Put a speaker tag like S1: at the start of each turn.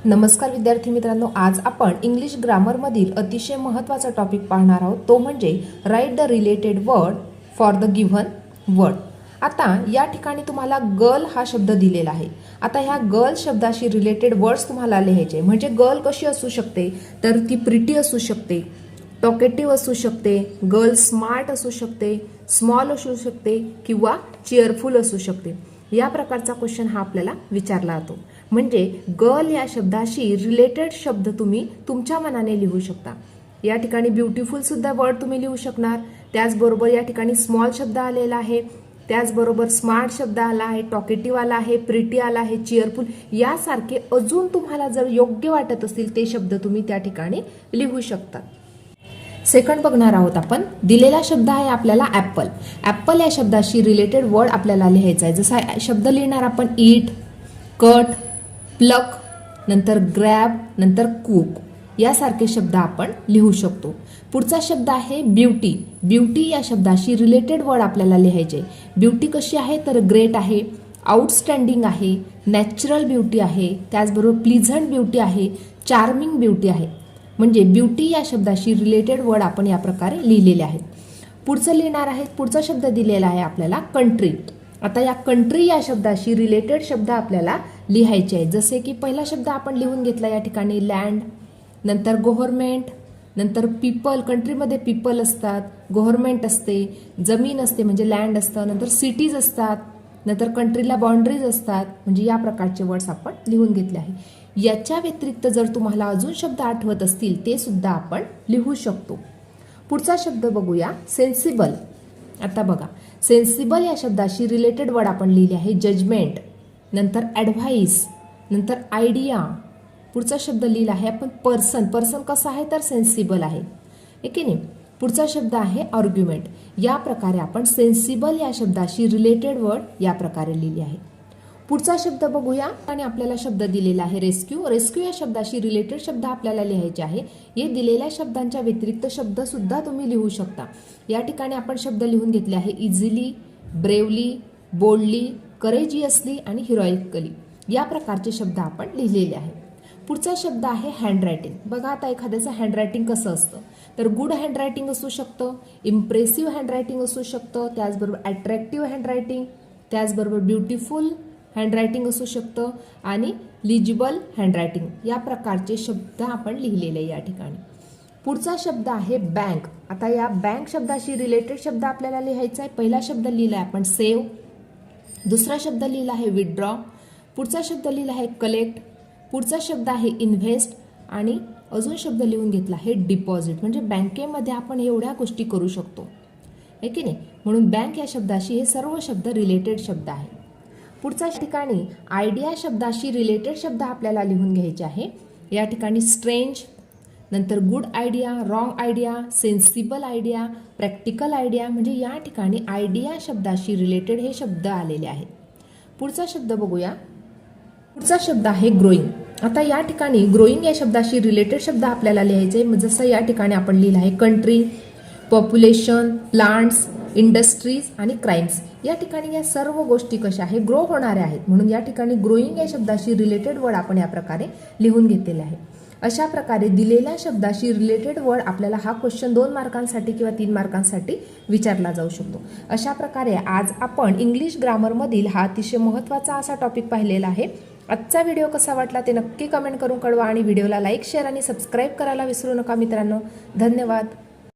S1: नमस्कार विद्यार्थी मित्रांनो, आज आपण इंग्लिश ग्रामर मधील अतिशय महत्त्वाचा टॉपिक पाहणार आहोत, तो म्हणजे write the related word for the given word. आता या ठिकाणी तुम्हाला गर्ल हा शब्द दिलेला आहे। आता ह्या गर्ल शब्दाशी रिलेटेड वर्ड्स तुम्हाला लिहायचे, म्हणजे गर्ल कशी असू शकते, तर ती प्रिटी असू शकते, टॉकेटिव्ह असू शकते, गर्ल स्मार्ट असू शकते, स्मॉल असू शकते किंवा चीअरफुल असू शकते। या प्रकारचा क्वेश्चन हा आपल्याला विचारला जातो। म्हणजे गर्ल या शब्दाशी रिलेटेड शब्द तुम्ही तुमच्या मनाने लिहू शकता। या ठिकाणी ब्युटिफुल सुद्धा वर्ड तुम्ही लिहू शकणार, त्याचबरोबर या ठिकाणी स्मॉल शब्द आलेला आहे, त्याचबरोबर स्मार्ट शब्द आला आहे, टॉकेटिव्ह आला आहे, प्रिटी आला आहे, चीअरफुल यासारखे अजून तुम्हाला जर योग्य वाटत असतील ते शब्द तुम्ही त्या ठिकाणी लिहू शकता। सेकंड बघणार आहोत आपण। दिलेला शब्द आहे आपल्याला ॲपल। ॲपल या शब्दाशी रिलेटेड वर्ड आपल्याला लिहायचा आहे। जसा शब्द लिहिणार आपण ईट, कट, प्लक, नंतर ग्रॅब, नंतर कुक यासारखे शब्द आपण लिहू शकतो। पुढचा शब्द आहे ब्युटी। ब्युटी या शब्दाशी रिलेटेड वर्ड आपल्याला लिहायचे। ब्युटी कशी आहे, तर ग्रेट आहे, आउटस्टँडिंग आहे, नॅचरल ब्युटी आहे, त्याचबरोबर प्लीझंट ब्युटी आहे, चार्मिंग ब्युटी आहे। म्हणजे ब्युटी या शब्दाशी रिलेटेड वर्ड आपण या प्रकारे लिहिलेले आहेत। पुढचं लिहिणार आहे, पुढचा शब्द दिलेला आहे आपल्याला कंट्री। आता या कंट्री या शब्दाशी रिलेटेड शब्द आपल्याला लिहायचे आहेत। जसे की पहिला शब्द आपण लिहून घेतला या ठिकाणी लँड, नंतर गव्हर्नमेंट, नंतर पीपल। कंट्रीमध्ये पीपल असतात, गव्हर्नमेंट असते, जमीन असते म्हणजे लँड असतं, नंतर सिटीज असतात, नंतर कंट्रीला बाउंड्रीज असतात। म्हणजे या प्रकारचे वर्ड्स आपण लिहून घेतले आहे। याच्या व्यतिरिक्त जर तुम्हाला अजून शब्द आठवत असतील ते सुद्धा आपण लिहू शकतो। पुढचा शब्द बघूया सेन्सिबल। आता बघा, सेन्सिबल या शब्दाशी रिलेटेड वर्ड आपण लिहिले आहे जजमेंट, नंतर ॲडव्हाइस, नंतर आयडिया। पुढचा शब्द लिहिला आहे आपण पर्सन। पर्सन कसा आहे, तर सेन्सिबल आहे की नाही। पुढचा शब्द आहे आर्ग्युमेंट। या प्रकारे आपण सेन्सिबल या शब्दाशी रिलेटेड वर्ड या प्रकारे लिहिले आहे। पुढचा शब्द बघूया आणि आपल्याला शब्द दिलेला आहे रेस्क्यू। रेस्क्यू या शब्दाशी रिलेटेड शब्द आपल्याला लिहायचे आहे। हे दिलेल्या शब्दांच्या व्यतिरिक्त शब्द सुद्धा तुम्ही लिहू शकता। या ठिकाणी आपण शब्द लिहून घेतले आहे इझिली, ब्रेवली, बोल्डली, करेजियसली आणि हिरोइकली। या प्रकारचे शब्द आपण लिहिलेले आहे। पुढचा शब्द आहे हँडरायटिंग। बघा आता एखाद्याचं हँडरायटिंग कसं असतं, तर गुड हँडरायटिंग असू शकतं, इम्प्रेसिव्ह हँडरायटिंग असू शकतं, त्याचबरोबर अट्रॅक्टिव्ह हँडरायटिंग, त्याचबरोबर ब्युटिफुल हँडरायटिंग असू शकतं आणि लिजिबल हँडरायटिंग। या प्रकारचे शब्द आपण लिहिलेले या ठिकाणी। पुढचा शब्द आहे बँक। आता या बँक शब्दाशी रिलेटेड शब्द आपल्याला लिहायचा आहे। पहिला शब्द लिहिला आहे आपण सेव्ह, दुसरा शब्द लिहिला आहे विथड्रॉ, पुढचा शब्द लिहिला आहे कलेक्ट, पुढचा शब्द आहे इन्व्हेस्ट आणि अजून शब्द लिहून घेतला आहे डिपॉझिट। म्हणजे बँकेमध्ये आपण एवढ्या गोष्टी करू शकतो आहे की नाही, म्हणून बँक या शब्दाशी हे सर्व शब्द रिलेटेड शब्द आहे। पुढच्या ठिकाणी आयडिया शब्दाशी रिलेटेड शब्द आपल्याला लिहून घ्यायचे आहे। या ठिकाणी स्ट्रेंज, नंतर good idea, wrong idea, sensible idea, practical idea. म्हणजे या ठिकाणी आयडिया शब्दाशी रिलेटेड हे शब्द आलेले आहेत। पुढचा शब्द बघूया। पुढचा शब्द आहे ग्रोईंग। आता या ठिकाणी ग्रोईंग या शब्दाशी रिलेटेड शब्द आपल्याला लिहायचे। जसं या ठिकाणी आपण लिहिलं आहे कंट्री, पॉप्युलेशन, प्लांट्स, इंडस्ट्रीज आणि क्राईम्स। या ठिकाणी या सर्व गोष्टी कशा आहे, ग्रो होणाऱ्या आहेत, म्हणून या ठिकाणी ग्रोईंग या शब्दाशी रिलेटेड वर्ड आपण या प्रकारे लिहून घेतलेले आहे। अशा प्रकारे दिलेल्या शब्दाशी रिलेटेड वर्ड आपल्याला हा क्वेश्चन 2 मार्कांसाठी किंवा 3 मार्कांसाठी विचारला जाऊ शकतो। अशा प्रकारे आज आपण इंग्लिश ग्रामरमधील हा अतिशय महत्त्वाचा असा टॉपिक पाहिलेला आहे। आजचा व्हिडिओ कसा वाटला ते नक्की कमेंट करून कळवा आणि व्हिडिओला लाईक, शेअर आणि सबस्क्राईब करायला विसरू नका मित्रांनो। धन्यवाद।